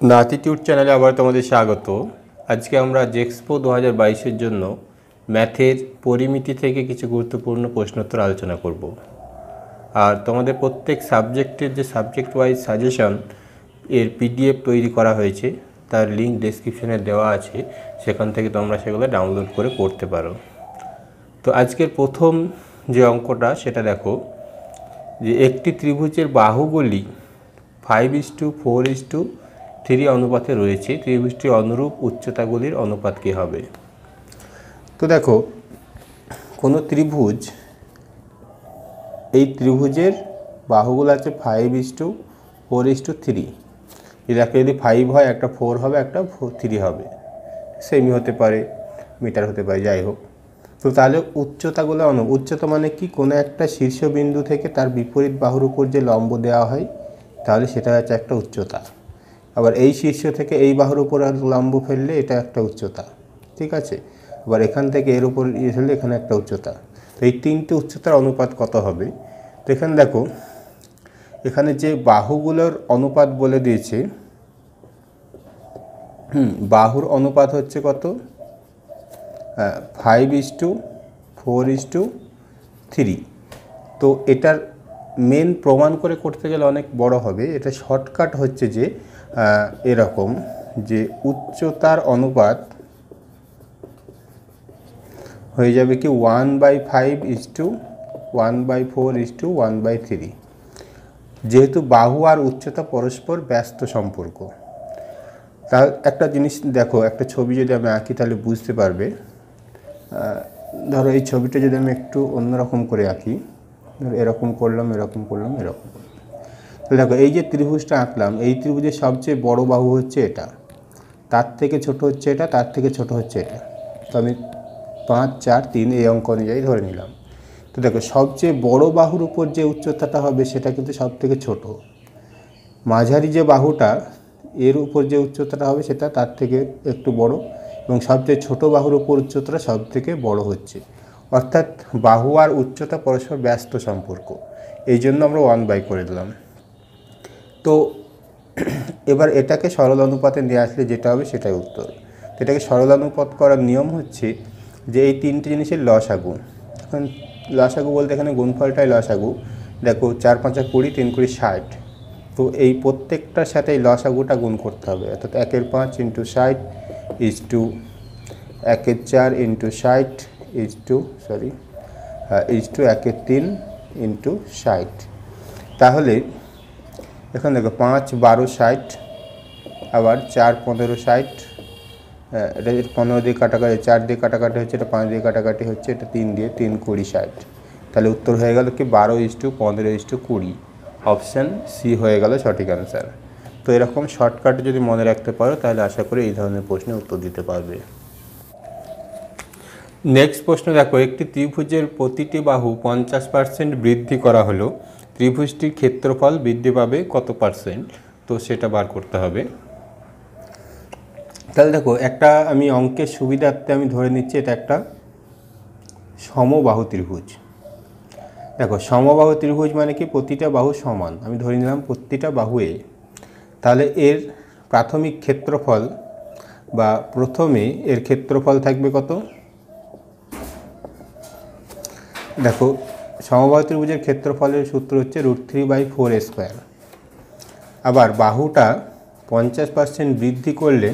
নাতিটিউড চ্যানেলে আবার তোমাদের স্বাগত। আজকে আমরা জেক্সপো 2022-এর জন্য ম্যাথের পরিমিতি থেকে কিছু গুরুত্বপূর্ণ প্রশ্নোত্তর আলোচনা করব। আর তোমাদের প্রত্যেক সাবজেক্টের যে সাবজেক্ট ওয়াইজ সাজেশন এর পিডিএফ তৈরি করা হয়েছে, তার লিঙ্ক ডেসক্রিপশনে দেওয়া আছে, সেখান থেকে তোমরা সেগুলো ডাউনলোড করে পড়তে পারো। তো আজকের প্রথম যে অঙ্কটা সেটা দেখো, যে একটি ত্রিভুজের বাহুগুলি 5:4:3 অনুপাতে রয়েছে, ত্রিভুজটির অনুরূপ উচ্চতাগুলির অনুপাত কী হবে? তো দেখো, কোনো ত্রিভুজ, এই ত্রিভুজের বাহুগুলো আছে 5:4:3। এটাকে যদি 5 হয়, একটা 4 হবে, একটা 3 হবে, সেমি হতে পারে, মিটার হতে পারে, যাই হোক। তো তাহলে উচ্চতাগুলো উচ্চতা মানে কি? কোনো একটা শীর্ষবিন্দু থেকে তার বিপরীত বাহুর উপর যে লম্ব দেওয়া হয়, তাহলে সেটা হচ্ছে একটা উচ্চতা। আবার এই শীর্ষ থেকে এই বাহুর উপর লম্ব ফেললে এটা একটা উচ্চতা, ঠিক আছে। আবার এখান থেকে এর উপর ফেললে এখানে একটা উচ্চতা। তো এই তিনটে উচ্চতার অনুপাত কত হবে? তো এখানে দেখো, এখানে যে বাহুগুলোর অনুপাত বলে দিয়েছে, বাহুর অনুপাত হচ্ছে কত? 5:4:3। তো এটার মেন প্রমাণ করে করতে গেলে অনেক বড় হবে। এটা শর্টকাট হচ্ছে যে এরকম, যে উচ্চতার অনুপাত হয়ে যাবে কি 1/5:1/4:1/3। যেহেতু বাহু আর উচ্চতা পরস্পর ব্যস্ত সম্পর্ক। তা একটা জিনিস দেখো, একটা ছবি যদি আমি আঁকি তাহলে বুঝতে পারবে। ধরো এই ছবিটা যদি আমি একটু অন্যরকম করে আঁকি, ধরো এরকম করলাম, এরকম করলাম, এরকম। তো দেখো, এই যে ত্রিভুজটা আঁকলাম, এই ত্রিভুজের সবচেয়ে বড় বাহু হচ্ছে এটা, তার থেকে ছোট হচ্ছে এটা, তার থেকে ছোট হচ্ছে এটা। তো আমি 5, 4, 3 এই অঙ্ক অনুযায়ী ধরে নিলাম। তো দেখো, সবচেয়ে বড় বাহুর উপর যে উচ্চতাটা হবে সেটা কিন্তু সব থেকে ছোট। মাঝারি যে বাহুটা, এর উপর যে উচ্চতাটা হবে সেটা তার থেকে একটু বড়, এবং সবচেয়ে ছোট বাহুর উপর উচ্চতাটা সব থেকে বড় হচ্ছে। অর্থাৎ বাহু আর উচ্চতা পরস্পর ব্যস্ত সম্পর্ক, এই জন্য আমরা 1/, করে দিলাম। তো এবার এটাকে সরল অনুপাতে নিয়ে আসলে যেটা হবে সেটাই উত্তর। তো এটাকে সরল অনুপাত করার নিয়ম হচ্ছে যে এই তিনটে জিনিসের লসাগু। এখন লসাগু বলতে এখানে গুণফলটাই লসাগু। দেখো, 4 5 20, 3 20 60। তো এই প্রত্যেকটার সাথে এই লসাগুটা গুণ করতে হবে। অর্থাৎ 1/5 × 60 = 1/4 × 60 1/3 × 60। তাহলে এখন দেখো, 5 12 60, আবার 4 15 60, এটা 15 দিয়ে কাটাকাটি, 4 দিয়ে কাটাকাটি হচ্ছে, এটা 5 দিয়ে কাটাকাটি হচ্ছে, এটা 3 দিয়ে, 3 20 60। তাহলে উত্তর হয়ে গেল কি 12:15:20। অপশান সি হয়ে গেল সঠিক অ্যান্সার। তো এরকম শর্টকাটে যদি মনে রাখতে পারো তাহলে আশা করি এই ধরনের প্রশ্নের উত্তর দিতে পারবে। নেক্সট প্রশ্ন দেখো, একটি ত্রিভুজের প্রতিটি বাহু 50% বৃদ্ধি করা হলো, ত্রিভুজটির ক্ষেত্রফল বৃদ্ধি পাবে কত %? তো সেটা বার করতে হবে। তাহলে দেখো, একটা আমি অঙ্কের সুবিধার্থে আমি ধরে নিচ্ছি এটা একটা সমবাহু ত্রিভুজ। দেখো, সমবাহু ত্রিভুজ মানে কি? প্রতিটা বাহু সমান। আমি ধরে নিলাম প্রতিটা বাহু এ। তাহলে এর প্রাথমিক ক্ষেত্রফল বা প্রথমে এর ক্ষেত্রফল থাকবে কত? দেখো, সমবাহু ত্রিভুজের ক্ষেত্রফলের সূত্র হচ্ছে √3/4²। আবার বাহুটা 50% বৃদ্ধি করলে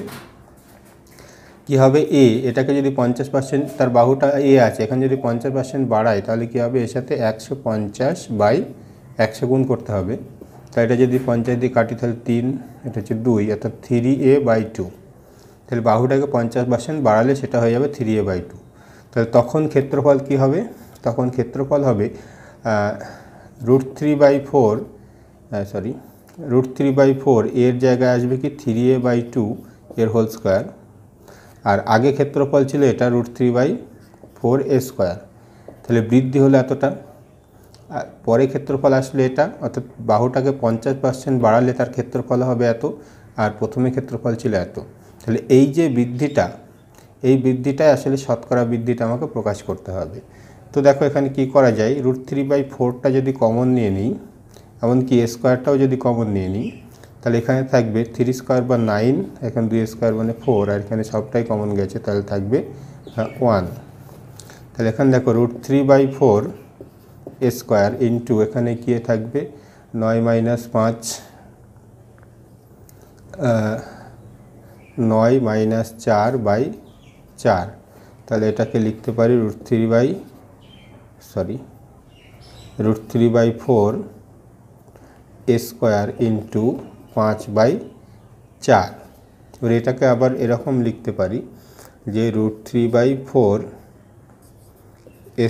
কি হবে? এ, এটাকে যদি 50%, তার বাহুটা এ আছে, এখানে যদি 50% বাড়ায় তাহলে কি হবে? এর সাথে 150/100 গুণ করতে হবে। তাই এটা যদি 50 দিয়ে কাটি তাহলে 3, এটা হচ্ছে 2, অর্থাৎ 3a/2। তাহলে বাহুটাকে 50% বাড়ালে সেটা হয়ে যাবে 3a/2। তাহলে তখন ক্ষেত্রফল কি হবে? তখন ক্ষেত্রফল হবে √3/4 এর জায়গায় আসবে কি 3a/2 এর হোল স্কোয়ার। আর আগে ক্ষেত্রফল ছিল এটা √3/4a²। তাহলে বৃদ্ধি হলো এতটা। আর পরে ক্ষেত্রফল আসলে এটা, অর্থাৎ বাহুটাকে 50% বাড়ালে তার ক্ষেত্রফল হবে এত, আর প্রথমে ক্ষেত্রফল ছিল এত। তাহলে এই যে বৃদ্ধিটা, এই বৃদ্ধিটাই আসলে শতকরা বৃদ্ধিটা আমাকে প্রকাশ করতে হবে। তো দেখো, এখানে কি করা যায়? √3/4টা যদি কমন নিয়ে নিই, এমনকি a² যদি কমন নিয়ে নিই, তাহলে এখানে থাকবে 3 স্কোয়ার বা 9, এখানে 2 স্কোয়ার মানে 4, আর এখানে সবটাই কমন গেছে, তাহলে থাকবে 1। তাহলে এখানে দেখো √3/4 স্কোয়ার ইন্টু এখানে কি থাকবে 9 - 5 9 - 4/4, তাহলে এটাকে লিখতে পারি √3/4 স্কোয়ার ইন্টু 5/4। এবার এটাকে আবার এরকম লিখতে পারি যে √3/4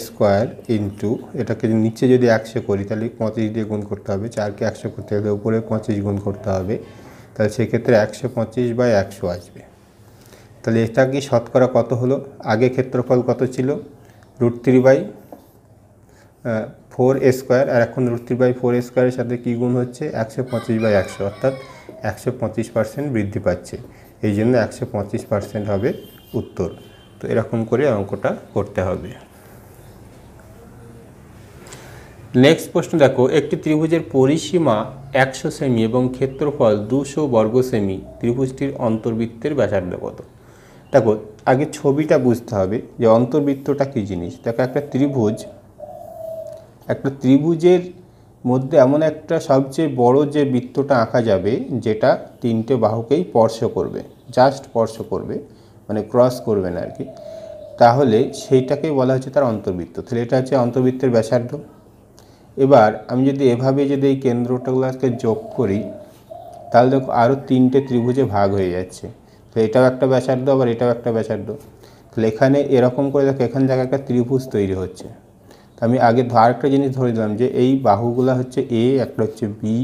স্কোয়ার ইন্টু এটাকে নিচে যদি 100 করি তাহলে 25 দিয়ে গুণ করতে হবে, 4কে 100 করতে গেলে উপরে 25 গুণ করতে হবে, তাহলে সেক্ষেত্রে 125/100 আসবে। তাহলে এটা কি শতকরা কত হলো? আগে ক্ষেত্রফল কত ছিল? √3/4 স্কোয়ার, আর এখন √3/4 স্কোয়ারের সাথে কী গুণ হচ্ছে? 125/100, অর্থাৎ 125% বৃদ্ধি পাচ্ছে, এই জন্য 125% হবে উত্তর। তো এরকম করে অঙ্কটা করতে হবে। নেক্সট প্রশ্ন দেখো, একটি ত্রিভুজের পরিসীমা 100 সেমি এবং ক্ষেত্রফল 200 বর্গ সেমি, ত্রিভুজটির অন্তর্বৃত্তের ব্যাসার্ধ কত? দেখো আগে ছবিটা বুঝতে হবে যে অন্তর্বৃত্তটা কী জিনিস। দেখো একটা ত্রিভুজের মধ্যে এমন একটা সবচেয়ে বড় যে বৃত্তটা আঁকা যাবে যেটা 3টে বাহুকেই স্পর্শ করবে, জাস্ট স্পর্শ করবে, মানে ক্রস করবে না আর কি, তাহলে সেইটাকেই বলা হচ্ছে তার অন্তর্বৃত্ত। তাহলে এটা হচ্ছে অন্তর্বৃত্তের ব্যাসার্ধ। এবার আমি যদি এভাবে যদি এই কেন্দ্রটাগুলোকে যোগ করি তাহলে দেখো আরও 3টে ত্রিভুজে ভাগ হয়ে যাচ্ছে। তো এটাও একটা ব্যাসার্ধ, আবার এটাও একটা ব্যাসার্ধ। তাহলে এখানে এরকম করে দেখো এখান থেকে একটা ত্রিভুজ তৈরি হচ্ছে। তো আমি আগে আরেকটা জিনিস ধরে দিলাম যে এই বাহুগুলো হচ্ছে এ, একটা হচ্ছে বি,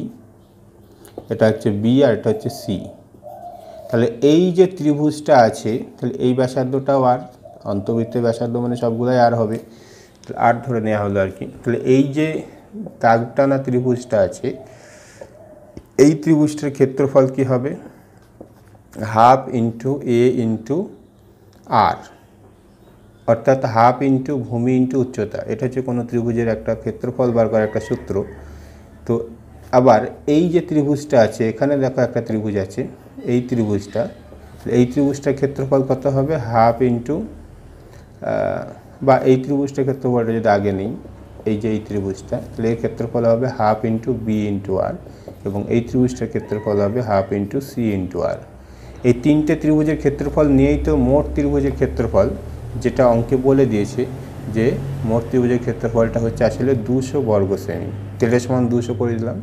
এটা হচ্ছে বি, আর এটা হচ্ছে সি। তাহলে এই যে ত্রিভুজটা আছে তাহলে এই ব্যাসার্ধটাও আর, অন্তর্বৃত্তের ব্যাসার্ধ মানে সবগুলোই আর হবে, আর ধরে নেওয়া হলো আর কি। তাহলে এই যে দাগটানা ত্রিভুজটা আছে এই ত্রিভুজটার ক্ষেত্রফল কি হবে? হাফ ইন্টু এ ইন্টু আর, অর্থাৎ হাফ ইন্টু ভূমি ইন্টু উচ্চতা। এটা হচ্ছে কোনো ত্রিভুজের একটা ক্ষেত্রফল বার করার একটা সূত্র। তো আবার এই যে ত্রিভুজটা আছে এখানে দেখো একটা ত্রিভুজ আছে, এই ত্রিভুজটার ক্ষেত্রফল কত হবে? হাফ ইন্টু, বা এই ত্রিভুজটার ক্ষেত্রফলটা যদি আগে নেই, এই যে এই ত্রিভুজটা, তাহলে এর ক্ষেত্রফল হবে হাফ ইন্টু বি ইন্টু আর, এবং এই ত্রিভুজটার ক্ষেত্রফল হবে হাফ ইন্টু সি ইন্টু আর। এই 3টে ত্রিভুজের ক্ষেত্রফল নিয়েই তো মোট ত্রিভুজের ক্ষেত্রফল, যেটা অঙ্কে বলে দিয়েছে যে মোট ত্রিভুজের ক্ষেত্রফলটা হচ্ছে আসলে 200 বর্গ সেমি। তেলের সমান 200 করে দিলাম।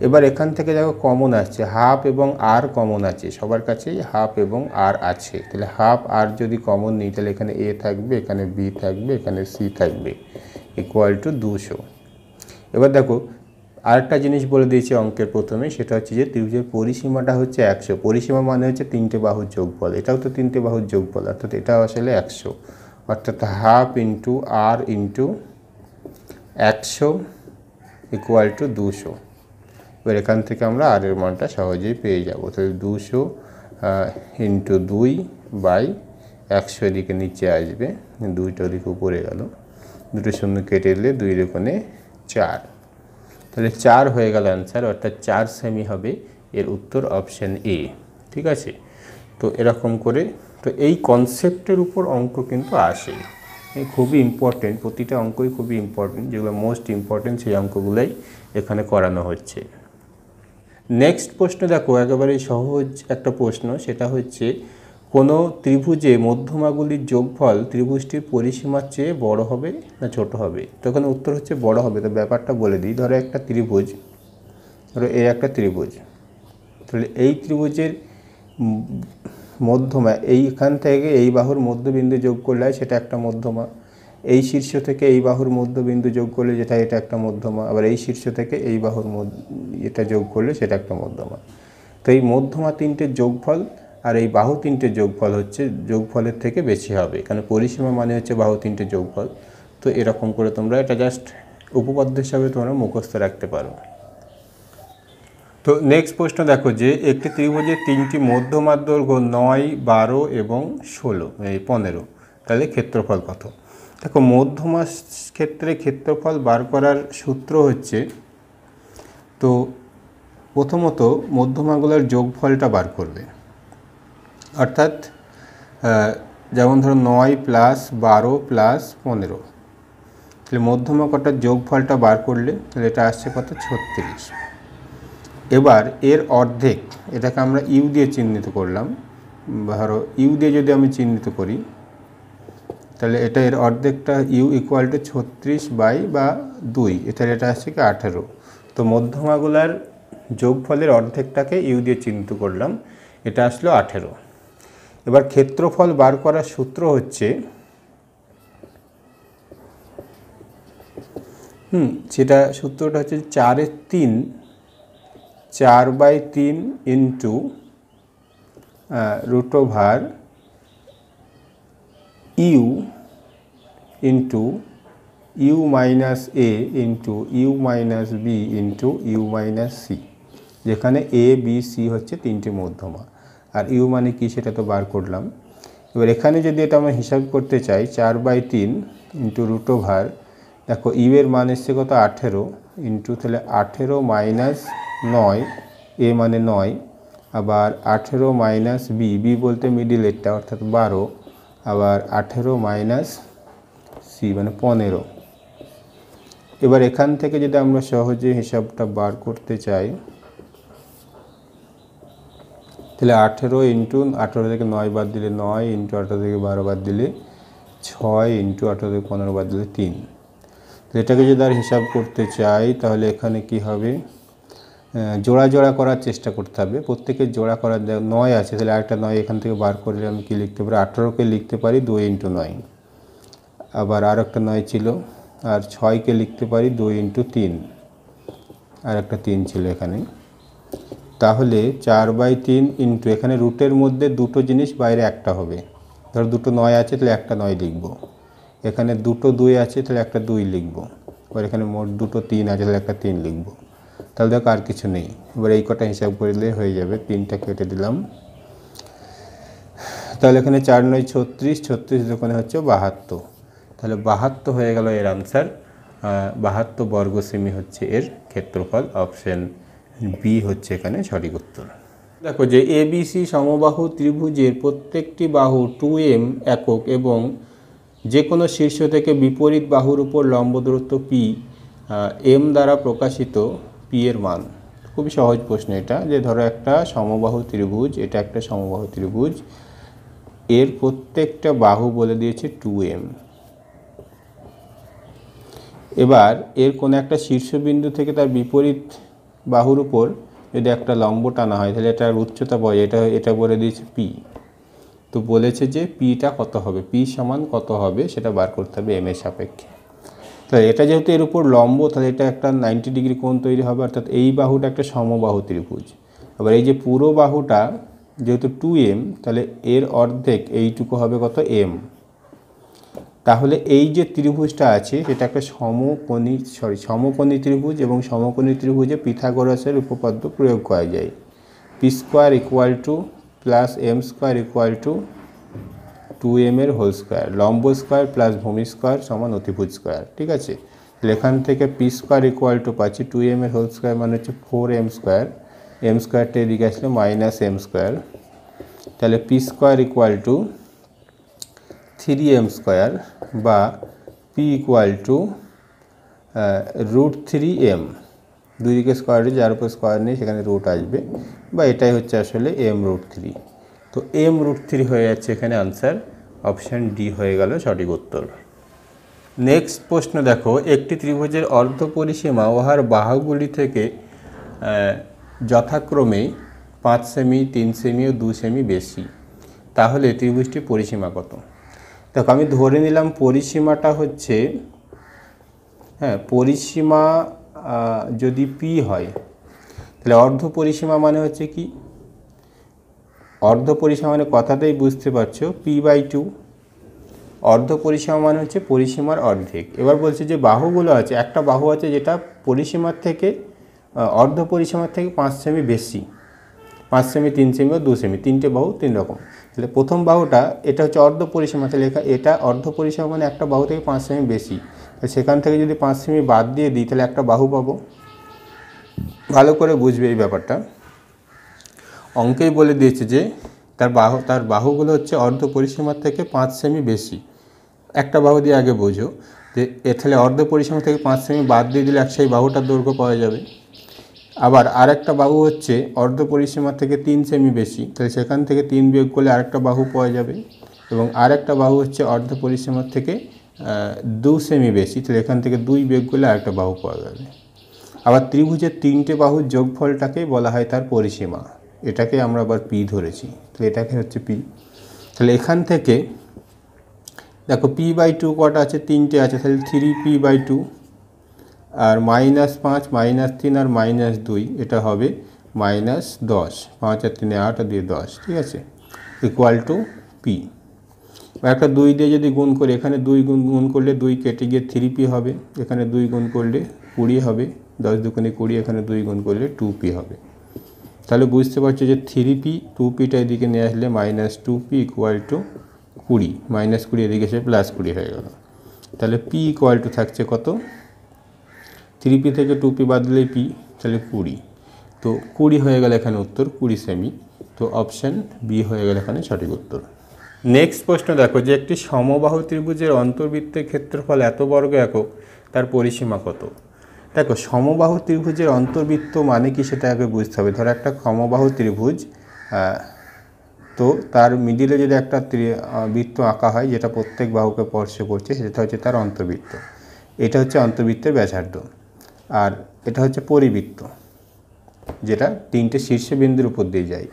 এবার এখান থেকে দেখো কমন আসছে, হাফ এবং আর কমন আছে, সবার কাছেই হাফ এবং আর আছে। তাহলে হাফ আর যদি কমন নিই তাহলে এখানে এ থাকবে, এখানে বি থাকবে, এখানে সি থাকবে, ইকুয়াল টু 200। এবার দেখো আরেকটা জিনিস বলে দিয়েছে অঙ্কের প্রথমে, সেটা হচ্ছে যে ত্রিভুজের পরিসীমাটা হচ্ছে 100। পরিসীমা মানে হচ্ছে 3টে বাহুর যোগফল, এটাও তো 3টে বাহুর যোগফল, অর্থাৎ এটাও আসলে 100, অর্থাৎ হাফ ইন্টু আর ইন্টু 100 ইকুয়াল টু 200। এবার এখান থেকে আমরা আর এর মানটা সহজেই পেয়ে যাব। তাহলে 200 ইন্টু 2/100 এদিকে নিচে আসবে, 2টা ওদিকে উপরে গেল, 2টো শূন্য কেটে দিলে 2 4, তাহলে 4 হয়ে গেল অ্যান্সার, অর্থাৎ 4 সেমি হবে এর উত্তর, অপশান এ। ঠিক আছে, তো এরকম করে তো এই কনসেপ্টের উপর অঙ্ক কিন্তু আসে, খুবই ইম্পর্টেন্ট, প্রতিটা অঙ্কই খুবই ইম্পর্টেন্ট, যেগুলো মোস্ট ইম্পর্টেন্ট সেই অঙ্কগুলোই এখানে করানো হচ্ছে। নেক্সট প্রশ্ন দেখো, একেবারেই সহজ একটা প্রশ্ন, সেটা হচ্ছে কোনো ত্রিভুজে মধ্যমাগুলির যোগফল ত্রিভুজটির পরিসীমার চেয়ে বড় হবে না ছোট হবে? তখন উত্তর হচ্ছে বড় হবে। তো ব্যাপারটা বলে দিই, ধরো একটা ত্রিভুজ, ধরো এই একটা ত্রিভুজ, তাহলে এই ত্রিভুজের মধ্যমা এইখান থেকে এই বাহুর মধ্যবিন্দু যোগ করলে সেটা একটা মধ্যমা, এই শীর্ষ থেকে এই বাহুর মধ্যবিন্দু যোগ করলে যেটা এটা একটা মধ্যমা, আবার এই শীর্ষ থেকে এই বাহুর এটা যোগ করলে সেটা একটা মধ্যমা। তো এই মধ্যমা 3টের যোগফল আর এই বাহু 3টের যোগফল হচ্ছে যোগফলের থেকে বেশি হবে, কারণ পরিসীমা মানে হচ্ছে বাহু 3টের যোগফল। তো এরকম করে তোমরা এটা জাস্ট উপপাদ্য হিসাবে তোমরা মুখস্থ রাখতে পারো। তো নেক্সট প্রশ্ন দেখো যে একটি ত্রিভুজের 3টি মধ্যমার দৈর্ঘ্য 9, 12 এবং 16, এই 15, তাহলে ক্ষেত্রফল কত? দেখো মধ্যমার ক্ষেত্রে ক্ষেত্রফল বার করার সূত্র হচ্ছে, তো প্রথমত মধ্যমাগুলোর যোগফলটা বার করবে, অর্থাৎ যেমন ধরো 9 প্লাস 12 প্লাস 15, তাহলে মধ্যমা কটার যোগফলটা বার করলে তাহলে এটা আসছে কত 36। এবার এর অর্ধেক, এটাকে আমরা ইউ দিয়ে চিহ্নিত করলাম, ধরো ইউ দিয়ে যদি আমি চিহ্নিত করি তাহলে এটা এর অর্ধেকটা ইউ ইকুয়াল টু 36/2, এটা আসছে কি 18। তো মধ্যমাগুলার যোগফলের অর্ধেকটাকে ইউ দিয়ে চিহ্নিত করলাম, এটা আসলো 18। এবার ক্ষেত্রফল বার করার সূত্র হচ্ছে সেটা সূত্রটা হচ্ছে 4/3 4/3 into √/u into u minus a into u minus b into u minus c, যেখানে a b c হচ্ছে তিনটি মধ্যমা, আর u মানে কি সেটা তো বার করলাম। এবার এখানে যদি এটা আমরা হিসাব করতে চাই 4/3 ইন্টু √/, দেখো ইউ এর মান এসছে কত 18 ইন্টু, তাহলে 18 মাইনাস 9, এ মানে 9, আবার 18 মাইনাস বি, বি বলতে মিডিলেরটা অর্থাৎ 12, আবার 18 মাইনাস সি মানে 15। এবার এখান থেকে যদি আমরা সহজে হিসাবটা বার করতে চাই তাহলে 18 ইন্টু 18 থেকে 9 বাদ দিলে 9, ইন্টু 18 থেকে 12 বাদ দিলে 6, ইন্টু 18 থেকে 15 বাদ দিলে 3। তো এটাকে যদি আর হিসাব করতে চাই তাহলে এখানে কি হবে, জোড়া জোড়া করার চেষ্টা করতে হবে, প্রত্যেকের জোড়া করার 9 আছে, তাহলে আরেকটা 9 এখান থেকে বার করলে আমি কি লিখতে পারি, 18কে লিখতে পারি 2 ইন্টু 9, আবার আর একটা 9 ছিল, আর 6কে লিখতে পারি 2 ইন্টু 3, আর একটা 3 ছিল এখানে। তাহলে 4/3 ইন্টু, এখানে রুটের মধ্যে দুটো জিনিস বাইরে একটা হবে, ধর দুটো 9 আছে তাহলে একটা 9 লিখব, এখানে দুটো 2 আছে তাহলে একটা 2 লিখব, এবার এখানে মোট দুটো 3 আছে তাহলে একটা 3 লিখব, তাহলে দেখো আর কিছু নেই। এবার এই কটা হিসাব করলে হয়ে যাবে, 3টা কেটে দিলাম, তাহলে এখানে 4 9 36, 36 দোকানে হচ্ছে 72, তাহলে 72 হয়ে গেল এর আনসার। 72 বর্গ সেমি হচ্ছে এর ক্ষেত্রফল, অপশন বি হচ্ছে এখানে সঠিক উত্তর। দেখো যে এবিসি সমবাহু ত্রিভুজের প্রত্যেকটি বাহু 2m একক এবং যে কোনো শীর্ষ থেকে বিপরীত বাহুর উপর লম্ব দূরত্ব পি এম দ্বারা প্রকাশিত পি এর মান। খুবই সহজ প্রশ্ন এটা, যে ধরো একটা সমবাহু ত্রিভুজ, এটা একটা সমবাহু ত্রিভুজ, এর প্রত্যেকটা বাহু বলে দিয়েছে 2m। এবার এর কোনো একটা শীর্ষবিন্দু থেকে তার বিপরীত বাহুর উপর যদি একটা লম্ব টানা হয় তাহলে এটার উচ্চতা পাওয়া যায়, এটা বলে দিয়েছে পি। তো বলেছে যে পিটা কত হবে, পি সমান কত হবে সেটা বার করতে হবে এম এর সাপেক্ষে। তাহলে এটা যেহেতু এর উপর লম্ব, তাহলে এটা একটা 90 ডিগ্রি কোণ তৈরি হবে, অর্থাৎ এই বাহুটা একটা সমবাহু ত্রিভুজ। আবার এই যে পুরো বাহুটা যেহেতু 2m, তাহলে এর অর্ধেক এইটুকু হবে কত m। তাহলে এই যে ত্রিভুজটা আছে সেটা একটা সমকোণী ত্রিভুজ, এবং সমকোণী ত্রিভুজে পিথাগোরাসের উপপাদ্য প্রয়োগ করা যায়। P square equal to plus M square equal to 2m এর হোল স্কোয়ার, লম্ব স্কোয়ার প্লাস ভূমি স্কোয়ার সমান অতিভুজ স্কোয়ার, ঠিক আছে। তাহলে এখান থেকে পি স্কোয়ার ইকুয়াল টু পাচ্ছি 2m এর হোল স্কোয়ার মানে হচ্ছে 4m স্কোয়ার, এম স্কোয়ারটা এদিকে আসলে মাইনাস এম স্কোয়ার, তাহলে P square equal two 3m square বা পি ইকুয়াল টু √3m, দুই দিকে স্কোয়ার রয়েছে, যার উপর স্কোয়ার নেই সেখানে রুট আসবে, বা এটাই হচ্ছে আসলে m√3। তো m√3 হয়ে যাচ্ছে এখানে আনসার, অপশান ডি হয়ে গেল সঠিক উত্তর। নেক্সট প্রশ্ন দেখো, একটি ত্রিভুজের অর্ধ পরিসীমা উহার বাহুগুলি থেকে যথাক্রমে 5 সেমি, 3 সেমি ও 2 সেমি বেশি, তাহলে ত্রিভুজটির পরিসীমা কত? দেখো আমি ধরে নিলাম পরিসীমাটা হচ্ছে, পরিসীমা যদি পি হয় তাহলে অর্ধ পরিসীমা মানে হচ্ছে কি, অর্ধ পরিসীমা মানে কথাতেই বুঝতে পারছো p/2, অর্ধ পরিসীমা মানে হচ্ছে পরিসীমার অর্ধেক। এবার বলছে যে বাহুগুলো আছে, একটা বাহু আছে যেটা পরিসীমার থেকে অর্ধ পরিসীমার থেকে 5 সেমি বেশি, 5 সেমি, 3 সেমি ও 2 সেমি, তিনটে বাহু 3 রকম। তাহলে প্রথম বাহুটা এটা হচ্ছে অর্ধ পরিসীমা, তাহলে এটা অর্ধ পরিসীমা মানে একটা বাহু থেকে 5 সেমি বেশি, সেখান থেকে যদি 5 সেমি বাদ দিয়ে দিই তাহলে একটা বাহু পাবো। ভালো করে বুঝবে এই ব্যাপারটা। অঙ্কেই বলে দিয়েছে যে তার বাহুগুলো হচ্ছে অর্ধ পরিসীমার থেকে 5 সেমি বেশি। একটা বাহু দিয়ে আগে বোঝো যে তাহলে অর্ধ পরিসীমা থেকে 5 সেমি বাদ দিয়ে দিলে সেই বাহুটার দৈর্ঘ্য পাওয়া যাবে। আবার আরেকটা বাহু হচ্ছে অর্ধ পরিসীমা থেকে 3 সেমি বেশি, তাহলে সেখান থেকে 3 বিয়োগ করলে আরেকটা বাহু পাওয়া যাবে। এবং আরেকটা বাহু হচ্ছে অর্ধ পরিসীমার থেকে 2 সেমি বেশি, তাহলে এখান থেকে 2 বিয়োগ করলে আরেকটা বাহু পাওয়া যাবে। আবার ত্রিভুজের 3টে বাহুর যোগফলটাকেই বলা হয় তার পরিসীমা, এটাকে আমরা আবার পি ধরেছি, তাহলে এটাকে হচ্ছে পি। তাহলে এখান থেকে দেখো p/2 কটা আছে, 3টে আছে, তাহলে 3p/2 আর -5 -3 আর -2 এটা হবে -10, 5 আর 3 8 আর 2 10, ঠিক আছে, ইকুয়াল টু পি। একটা 2 দিয়ে যদি গুণ করি, এখানে 2 গুণ করলে 2 কেটে গিয়ে 3p হবে, এখানে 2 গুণ করলে 20 হবে, 10 দুগুণে 20, এখানে 2 গুণ করলে 2p হবে। তাহলে বুঝতে পারছো যে 3p 2pটা এদিকে নিয়ে আসলে -2p ইকুয়াল টু 20, -20 এদিকে এসে +20 হয়ে গেল। তাহলে p ইকুয়াল টু থাকছে কত, 3p থেকে 2p বাদ দিলেই p, তাহলে 20। তো 20 হয়ে গেল এখানে উত্তর, 20 সেমি। তো অপশান বি হয়ে গেল এখানে সঠিক উত্তর। নেক্সট প্রশ্ন দেখো যে একটি সমবাহু ত্রিভুজের অন্তর্বৃত্তের ক্ষেত্রফল এত বর্গ একক, তার পরিসীমা কত? দেখো সমবাহু ত্রিভুজের অন্তর্বৃত্ত মানে কি সেটা আগে বুঝতে হবে। ধরো একটা সমবাহু ত্রিভুজ, তো তার মিডিলে যদি একটা বৃত্ত আঁকা হয় যেটা প্রত্যেক বাহুকে স্পর্শ করছে, সেটা হচ্ছে তার অন্তর্বৃত্ত। এটা হচ্ছে অন্তর্বৃত্তের ব্যাসার্ধ। আর এটা হচ্ছে পরিবৃত্ত, যেটা 3টে শীর্ষবিন্দুর উপর দিয়ে যায়।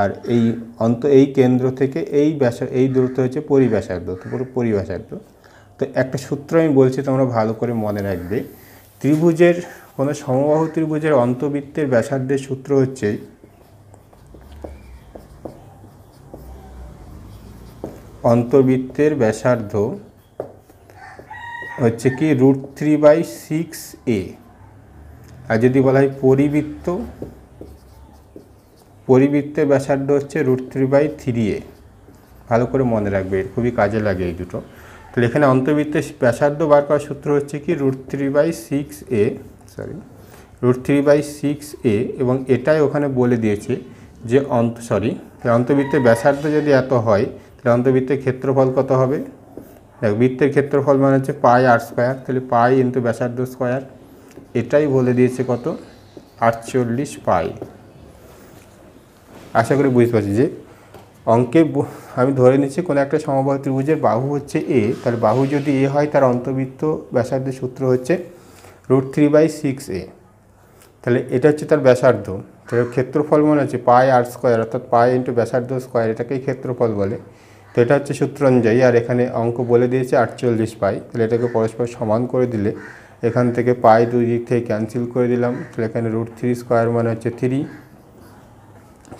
আর এই কেন্দ্র থেকে এই দূরত্ব হচ্ছে পরিব্যাসার্ধ, তো পুরো পরিব্যাসার্ধ। তো একটা সূত্র আমি বলছি, তোমরা ভালো করে মনে রাখবে। ত্রিভুজের কোনো সমবাহু ত্রিভুজের অন্তর্বৃত্তের ব্যাসার্ধের সূত্র হচ্ছে অন্তর্বৃত্তের ব্যাসার্ধ হচ্ছে কি √3/6a। আর যদি বলা হয় পরিবৃত্তের ব্যাসার্ধ হচ্ছে √3/3a। ভালো করে মনে রাখবে, খুবই কাজে লাগে এই দুটো। তাহলে এখানে অন্তর্বৃত্তের ব্যাসার্ধ বার করার সূত্র হচ্ছে কি √3/6a, এবং এটাই ওখানে বলে দিয়েছে যে অন্তর্বৃত্তের ব্যাসার্ধ যদি এত হয়, তাহলে অন্তর্বৃত্তের ক্ষেত্রফল কত হবে। দেখো বৃত্তের ক্ষেত্রফল মানে হচ্ছে πr², তাহলে পাই ইন্টু ব্যাসার্ধ স্কোয়ার, এটাই বলে দিয়েছে কত, 48 পাই। আশা করি বুঝতে পারছি যে অঙ্কে আমি ধরে নিচ্ছি কোনো একটা সমবাহু ত্রিভুজের বাহু হচ্ছে এ, তাহলে বাহু যদি এ হয় তার অন্তর্বৃত্ত ব্যাসার্ধের সূত্র হচ্ছে √3/6a। তাহলে এটা হচ্ছে তার ব্যাসার্ধ। তাহলে ক্ষেত্রফল মনে হচ্ছে πr², অর্থাৎ পাই ইন্টু ব্যাসার্ধ স্কোয়ার, এটাকেই ক্ষেত্রফল বলে। তো এটা হচ্ছে সূত্র অনুযায়ী। আর এখানে অঙ্ক বলে দিয়েছে 48 পাই, তাহলে এটাকে পরস্পর সমান করে দিলে এখান থেকে পাই দুই দিক থেকে ক্যান্সেল করে দিলাম, তাহলে এখানে √3² মানে হচ্ছে 3,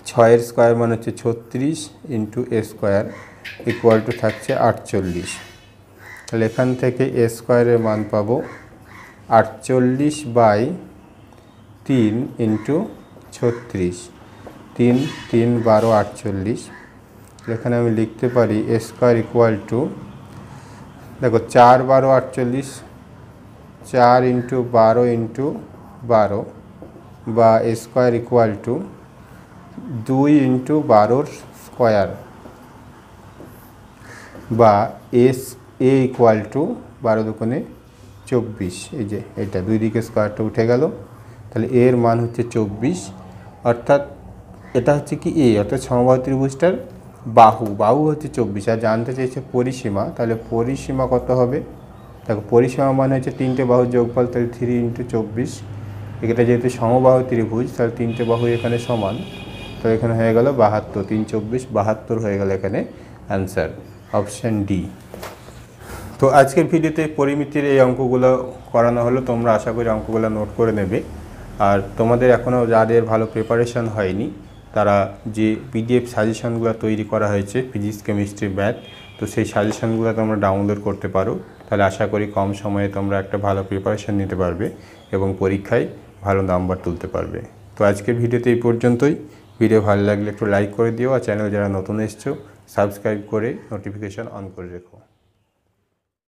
6 স্কোয়ার মানে হচ্ছে 36 into a square equal two থাকছে 48। তাহলে এখান থেকে a স্কোয়ারের মান পাবো 48/3 ইন্টু 36, 3 3 12 48। এখানে আমি লিখতে পারি a স্কোয়ার ইকুয়াল টু, দেখো 4 12 48, 4 ইন্টু 12 ইন্টু 12, বা a square equal two 2 into 12 square, বা a ইকুয়াল টু 12 দুগুণে 24। এই যে এটা দুই দিকে স্কোয়ারটা উঠে গেল, তাহলে এর মান হচ্ছে 24। অর্থাৎ এটা হচ্ছে কি এ, অর্থাৎ সমবাহু ত্রিভুজটার বাহু হচ্ছে 24। আর জানতে চাইছে পরিসীমা, তাহলে পরিসীমা কত হবে। দেখো পরিসীমা মানে হচ্ছে 3টে বাহুর যোগফল, তাহলে 3 ইন্টু 24। এটা যেহেতু সমবাহু ত্রিভুজ, তাহলে 3টে বাহু এখানে সমান, তো এখানে হয়ে গেল 72, 3 24 72 হয়ে গেল এখানে অ্যান্সার, অপশান ডি। তো আজকের ভিডিওতে পরিমিতির এই অঙ্কগুলো করানো হলো, তোমরা আশা করি অঙ্কগুলো নোট করে নেবে। আর তোমাদের এখনও যাদের ভালো প্রিপারেশন হয়নি, তারা যে পিডিএফ সাজেশনগুলো তৈরি করা হয়েছে ফিজিক্স কেমিস্ট্রি ম্যাথ, তো সেই সাজেশনগুলো তোমরা ডাউনলোড করতে পারো। তাহলে আশা করি কম সময়ে তোমরা একটা ভালো প্রিপারেশন নিতে পারবে এবং পরীক্ষায় ভালো নাম্বার তুলতে পারবে। তো আজকের ভিডিওতে এই পর্যন্তই। ভিডিও ভালো লাগলে একটু লাইক করে দিও, আর চ্যানেল যারা নতুন এসছো সাবস্ক্রাইব করে নোটিফিকেশান অন করে রেখো।